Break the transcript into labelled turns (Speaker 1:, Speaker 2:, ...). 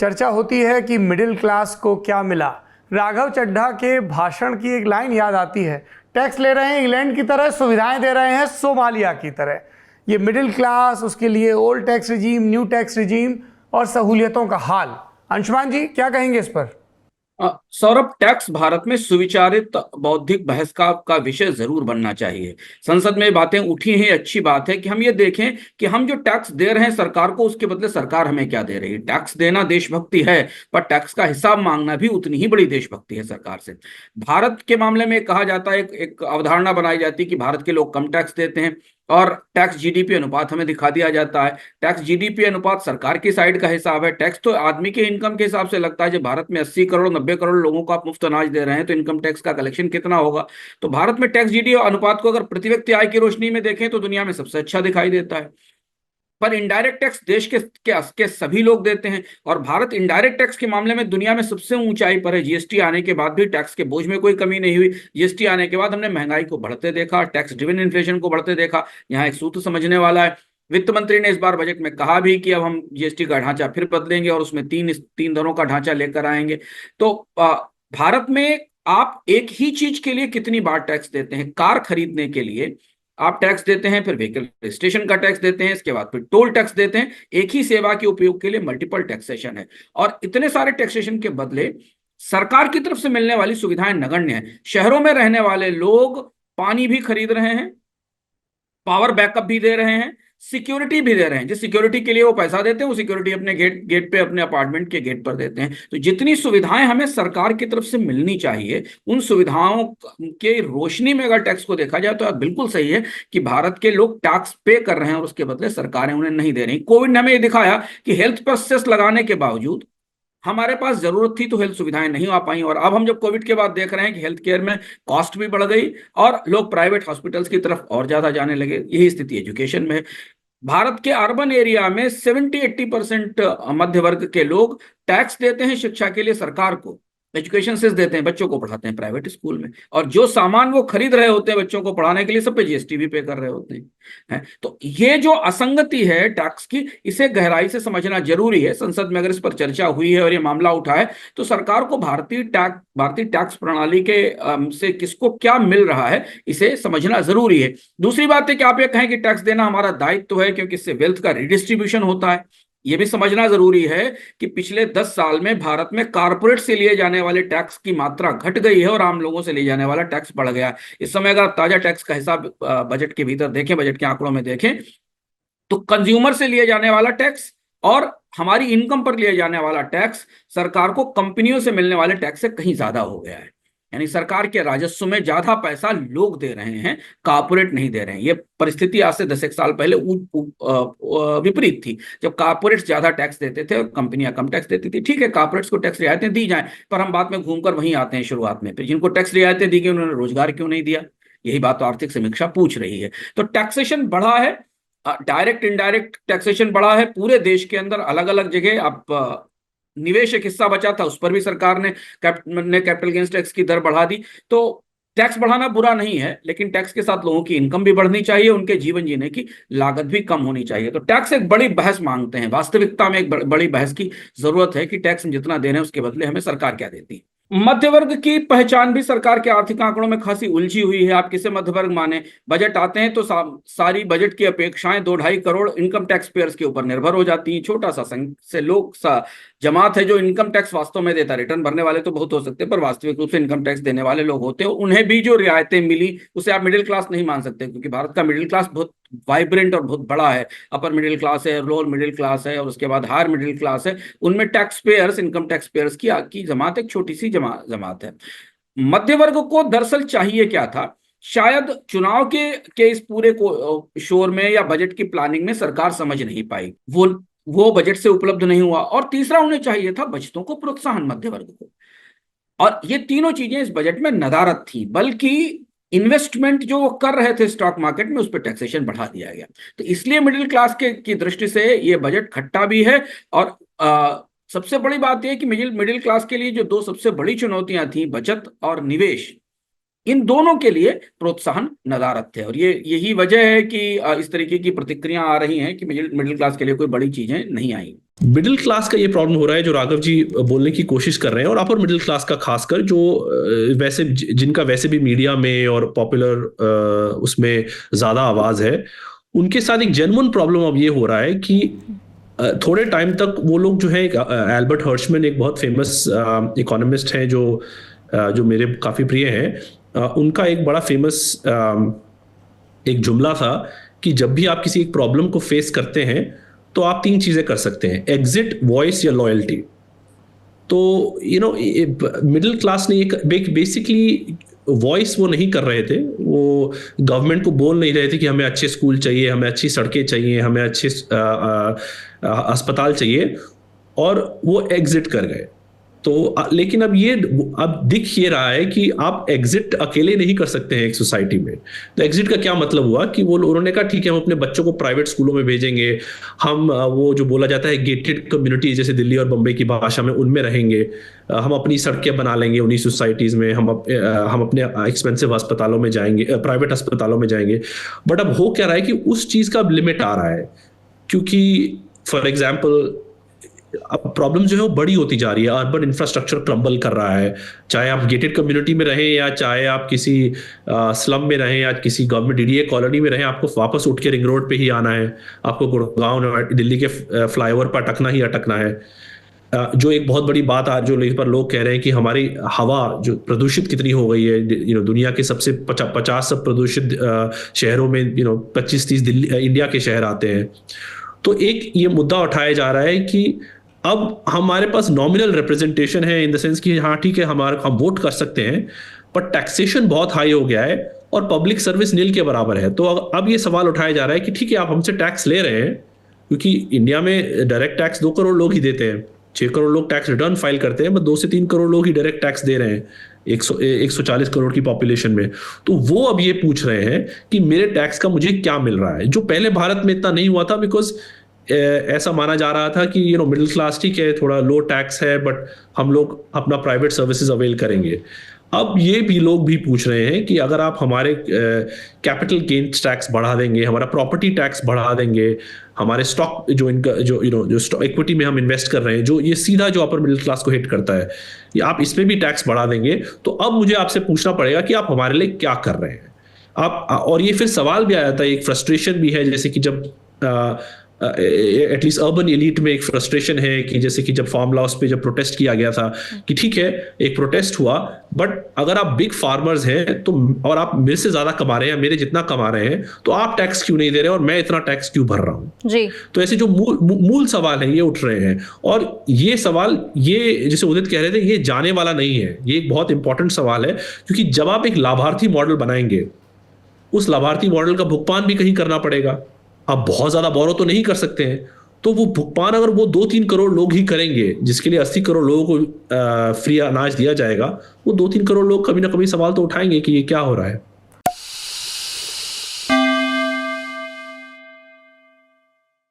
Speaker 1: चर्चा होती है कि मिडिल क्लास को क्या मिला। राघव चड्ढा के भाषण की एक लाइन याद आती है, टैक्स ले रहे हैं इंग्लैंड की तरह, सुविधाएं दे रहे हैं सोमालिया की तरह। ये मिडिल क्लास, उसके लिए old tax regime, new tax regime और सहूलियतों का हाल। अंशुमान जी क्या कहेंगे इस पर?
Speaker 2: सौरभ, टैक्स भारत में सुविचारित बौद्धिक बहस का विषय जरूर बनना चाहिए। संसद में बातें उठी हैं, अच्छी बात है कि हम ये देखें कि हम जो टैक्स दे रहे हैं सरकार को, उसके बदले सरकार हमें क्या दे रही है। टैक्स देना देशभक्ति है, पर टैक्स का हिसाब मांगना भी उतनी ही बड़ी देशभक्ति है सरकार से। भारत के मामले में कहा जाता है, एक अवधारणा बनाई जाती है कि भारत के लोग कम टैक्स देते हैं, और टैक्स जीडीपी अनुपात हमें दिखा दिया जाता है। टैक्स जीडीपी अनुपात सरकार की साइड का हिसाब है। टैक्स तो आदमी के इनकम के हिसाब से लगता है। जब भारत में 80 करोड़ 90 करोड़ लोगों को आप मुफ्त अनाज दे रहे हैं, तो इनकम टैक्स का कलेक्शन कितना होगा। तो भारत में टैक्स जीडीपी अनुपात को अगर प्रति व्यक्ति आय की रोशनी में देखें तो दुनिया में सबसे अच्छा दिखाई देता है। पर इनडायरेक्ट टैक्स देश के सभी लोग देते हैं, और भारत इनडायरेक्ट टैक्स के मामले में दुनिया में सबसे ऊंचाई पर है। जीएसटी आने के बाद भी टैक्स के बोझ में कोई कमी नहीं हुई। जीएसटी आने के बाद हमने महंगाई को बढ़ते देखा, टैक्स ड्रिवन इन्फ्लेशन को बढ़ते देखा। यहाँ एक सूत्र समझने वाला है। वित्त मंत्री ने इस बार बजट में कहा भी कि अब हम जीएसटी का ढांचा फिर बदलेंगे और उसमें तीन दरों का ढांचा लेकर आएंगे। तो भारत में आप एक ही चीज के लिए कितनी बार टैक्स देते हैं। कार खरीदने के लिए आप टैक्स देते हैं, फिर व्हीकल रजिस्ट्रेशन का टैक्स देते हैं, इसके बाद फिर टोल टैक्स देते हैं। एक ही सेवा के उपयोग के लिए मल्टीपल टैक्सेशन है, और इतने सारे टैक्सेशन के बदले सरकार की तरफ से मिलने वाली सुविधाएं नगण्य हैं। शहरों में रहने वाले लोग पानी भी खरीद रहे हैं, पावर बैकअप भी दे रहे हैं, सिक्योरिटी भी दे रहे हैं। जिस सिक्योरिटी के लिए वो पैसा देते हैं, वो सिक्योरिटी अपने गेट पे, अपने अपार्टमेंट के गेट पर देते हैं। तो जितनी सुविधाएं हमें सरकार की तरफ से मिलनी चाहिए, उन सुविधाओं के रोशनी में अगर टैक्स को देखा जाए तो बिल्कुल सही है कि भारत के लोग टैक्स पे कर रहे हैं और उसके बदले सरकारें उन्हें नहीं दे रही। कोविड ने हमें ये दिखाया कि हेल्थ पर सेस लगाने के बावजूद हमारे पास जरूरत थी तो हेल्थ सुविधाएं नहीं आ पाई, और अब हम जब कोविड के बाद देख रहे हैं कि हेल्थ केयर में कॉस्ट भी बढ़ गई और लोग प्राइवेट हॉस्पिटल्स की तरफ और ज्यादा जाने लगे। यही स्थिति एजुकेशन में है। भारत के अर्बन एरिया में 70-80% मध्य वर्ग के लोग टैक्स देते हैं शिक्षा के लिए सरकार को, एजुकेशन सेस देते हैं, बच्चों को पढ़ाते हैं प्राइवेट स्कूल में, और जो सामान वो खरीद रहे होते हैं बच्चों को पढ़ाने के लिए, सब पे जीएसटी भी पे कर रहे होते हैं। तो ये जो असंगति है टैक्स की, इसे गहराई से समझना जरूरी है। संसद में अगर इस पर चर्चा हुई है और ये मामला उठा है, तो सरकार को भारतीय टैक्स प्रणाली के से किसको क्या मिल रहा है, इसे समझना जरूरी है। दूसरी बात है कि आप ये कहें कि टैक्स देना हमारा दायित्व है क्योंकि इससे वेल्थ का रिडिस्ट्रीब्यूशन होता है। यह भी समझना जरूरी है कि पिछले 10 साल में भारत में कारपोरेट से लिए जाने वाले टैक्स की मात्रा घट गई है और आम लोगों से लिए जाने वाला टैक्स बढ़ गया है। इस समय अगर आप ताजा टैक्स का हिसाब बजट के भीतर देखें, बजट के आंकड़ों में देखें, तो कंज्यूमर से लिए जाने वाला टैक्स और हमारी इनकम पर लिए जाने वाला टैक्स सरकार को कंपनियों से मिलने वाले टैक्स से कहीं ज्यादा हो गया है। यानी सरकार के राजस्व में ज्यादा पैसा लोग दे रहे हैं, कॉर्पोरेट नहीं दे रहे हैं। ये परिस्थिति आज से 10 साल पहले विपरीत थी, जब कॉर्पोरेट्स ज्यादा टैक्स देते थे और कंपनियां कम टैक्स देती थी। ठीक है, कॉर्पोरेट्स को टैक्स रियायतें दी जाएं, पर हम बाद में घूमकर वहीं आते हैं शुरुआत में, फिर जिनको टैक्स रियायतें दी गई उन्होंने रोजगार क्यों नहीं दिया। यही बात तो आर्थिक समीक्षा पूछ रही है। तो टैक्सेशन बढ़ा है, डायरेक्ट इनडायरेक्ट टैक्सेशन बढ़ा है पूरे देश के अंदर, अलग अलग जगह। अब निवेश एक हिस्सा बचा था, उस पर भी सरकार ने कैपिटल गेन्स टैक्स की दर बढ़ा दी। तो टैक्स बढ़ाना बुरा नहीं है, लेकिन टैक्स के साथ लोगों की इनकम भी बढ़नी चाहिए, उनके जीवन जीने की लागत भी कम होनी चाहिए। तो टैक्स एक बड़ी बहस मांगते हैं, वास्तविकता में एक बड़ी बहस की जरूरत है कि टैक्स हम जितना दे रहे हैं उसके बदले हमें सरकार क्या देती है। मध्य वर्ग की पहचान भी सरकार के आर्थिक आंकड़ों में खासी उलझी हुई है। आप किसे मध्य वर्ग माने। बजट आते हैं तो सारी बजट की अपेक्षाएं 2-2.5 करोड़ इनकम टैक्स पेयर्स के ऊपर निर्भर हो जाती हैं। छोटा सा संघ से लोग जमात है जो इनकम टैक्स वास्तव में देता है। रिटर्न भरने वाले तो बहुत हो सकते हैं, पर वास्तविक रूप से इनकम टैक्स देने वाले लोग होते हैं। उन्हें भी जो रियायतें मिली उसे आप मिडिल क्लास नहीं मान सकते, क्योंकि भारत का मिडिल क्लास बहुत वाइब्रेंट और बहुत बड़ा है। अपर मिडिल क्लास है, लोअर मिडिल क्लास है, और उसके बाद हायर मिडिल क्लास है। उनमें tax payers, income tax payers की जमात एक छोटी सी जमात है। मध्य वर्ग को दरअसल चाहिए क्या था। शायद चुनाव के इस पूरे को शोर में या बजट की प्लानिंग में सरकार समझ नहीं पाई, वो बजट से उपलब्ध नहीं हुआ। और तीसरा, उन्हें चाहिए था बचतों को प्रोत्साहन, मध्य वर्ग को। और ये तीनों चीजें इस बजट में नदारद थी, बल्कि इन्वेस्टमेंट जो वो कर रहे थे स्टॉक मार्केट में, उस पर टैक्सेशन बढ़ा दिया गया। तो इसलिए मिडिल क्लास की दृष्टि से ये बजट खट्टा भी है। और सबसे बड़ी बात यह कि मिडिल क्लास के लिए जो दो सबसे बड़ी चुनौतियां थी, बचत और निवेश, इन दोनों के लिए प्रोत्साहन नदारद थे। और ये यही वजह है कि इस तरीके की प्रतिक्रिया आ रही हैं कि मिडिल क्लास के लिए कोई बड़ी चीजें नहीं आई।
Speaker 3: मिडिल क्लास का ये प्रॉब्लम हो रहा है जो राघव जी बोलने की कोशिश कर रहे हैं, और अपर मिडिल क्लास का खासकर, जो वैसे जिनका वैसे भी मीडिया में और पॉपुलर उसमें ज्यादा आवाज है, उनके साथ एक जेन्युइन प्रॉब्लम अब ये हो रहा है कि थोड़े टाइम तक वो लोग जो है, एल्बर्ट हर्शमैन एक बहुत फेमस इकोनॉमिस्ट हैं जो मेरे काफी प्रिय हैं, उनका एक बड़ा फेमस एक जुमला था कि जब भी आप किसी एक प्रॉब्लम को फेस करते हैं तो आप 3 चीजें कर सकते हैं: एग्जिट, वॉइस या लॉयल्टी। तो मिडिल क्लास ने एक बेसिकली वॉइस वो नहीं कर रहे थे, वो गवर्नमेंट को बोल नहीं रहे थे कि हमें अच्छे स्कूल चाहिए, हमें अच्छी सड़कें चाहिए, हमें अच्छे अस्पताल चाहिए, और वो एग्जिट कर गए। तो लेकिन अब दिख ये रहा है कि आप एग्जिट अकेले नहीं कर सकते हैं एक सोसाइटी में। तो एग्जिट का क्या मतलब हुआ कि उन्होंने कहा ठीक है, हम अपने बच्चों को प्राइवेट स्कूलों में भेजेंगे, हम वो जो बोला जाता है गेटेड कम्युनिटी जैसे दिल्ली और बम्बई की भाषा में, उनमें रहेंगे, हम अपनी सड़कें बना लेंगे उन्हीं सोसाइटीज में, हम अपने एक्सपेंसिव अस्पतालों में जाएंगे, प्राइवेट अस्पतालों में जाएंगे। बट अब हो क्या रहा है कि उस चीज का लिमिट आ रहा है, क्योंकि फॉर एग्जाम्पल अब प्रॉब्लम जो है वो बड़ी होती जा रही है, अर्बन इंफ्रास्ट्रक्चर क्रम्बल कर रहा है, चाहे आप गेटेड कम्युनिटी में रहें या चाहे आप किसी स्लम में रहें या किसी गवर्नमेंट डीडीए कॉलोनी में रहें, आपको वापस उठ के रिंग रोड पे ही आना है, आपको गुड़गांव दिल्ली के फ्लाईओवर पर अटकना ही अटकना है। जो एक बहुत बड़ी बात आज जो पर लोग कह रहे हैं कि हमारी हवा जो प्रदूषित कितनी हो गई है, दुनिया के सबसे 50 सब प्रदूषित शहरों में 25-30 दिल्ली इंडिया के शहर आते हैं। तो एक ये मुद्दा उठाया जा रहा है कि अब हमारे पास नॉमिनल रिप्रेजेंटेशन है, इन द सेंस कि हाँ ठीक है, हम वोट कर सकते हैं, पर टैक्सेशन बहुत हाई हो गया है और पब्लिक सर्विस नील के बराबर है। तो अब ये सवाल उठाया जा रहा है कि ठीक है, आप हमसे टैक्स ले रहे हैं, क्योंकि इंडिया में डायरेक्ट टैक्स 2 करोड़ लोग ही देते हैं, 6 करोड़ लोग टैक्स रिटर्न फाइल करते हैं, बस 2 से 3 करोड़ लोग ही डायरेक्ट टैक्स दे रहे हैं 140 करोड़ की पॉपुलेशन में। तो वो अब ये पूछ रहे हैं कि मेरे टैक्स का मुझे क्या मिल रहा है, जो पहले भारत में इतना नहीं हुआ था, बिकॉज ऐसा माना जा रहा था कि मिडिल क्लास ठीक है, थोड़ा लो टैक्स है, बट हम लोग अपना प्राइवेट सर्विसेज अवेल करेंगे। अब ये भी लोग भी पूछ रहे हैं कि अगर आप हमारे कैपिटल गेन्स टैक्स बढ़ा देंगे, हमारा प्रॉपर्टी टैक्स बढ़ा देंगे, हमारे स्टॉक जो स्टॉक इक्विटी में हम इन्वेस्ट कर रहे हैं, जो ये सीधा जो अपर मिडिल क्लास को हिट करता है, ये आप इसमें भी टैक्स बढ़ा देंगे, तो अब मुझे आपसे पूछना पड़ेगा कि आप हमारे लिए क्या कर रहे हैं आप। और ये फिर सवाल भी आया था, एक फ्रस्ट्रेशन भी है, जैसे कि जब एटलीस्ट अर्बन एलीट में एक फ्रस्ट्रेशन है कि जैसे कि जब फार्म लॉस पे जब प्रोटेस्ट किया गया था कि ठीक है एक प्रोटेस्ट हुआ, बट अगर आप बिग फार्मर्स हैं तो, और आप मेरे से ज्यादा कमा रहे हैं, मेरे जितना कमा रहे हैं, तो आप टैक्स क्यों नहीं दे रहे और मैं इतना टैक्स क्यों भर रहा हूं जी। तो ऐसे जो मूल सवाल है ये उठ रहे हैं, और ये सवाल, ये जैसे उदित कह रहे थे, ये जाने वाला नहीं है, ये एक बहुत इंपॉर्टेंट सवाल है, क्योंकि जब आप एक लाभार्थी मॉडल बनाएंगे, उस लाभार्थी मॉडल का भुगतान भी कहीं करना पड़ेगा। आप बहुत ज्यादा बोरो तो नहीं कर सकते हैं, तो वो भुगतान अगर वो 2-3 करोड़ लोग ही करेंगे, जिसके लिए 80 करोड़ लोगों को फ्री अनाज दिया जाएगा, वो 2-3 करोड़ लोग कभी ना कभी सवाल तो उठाएंगे कि ये क्या हो रहा है।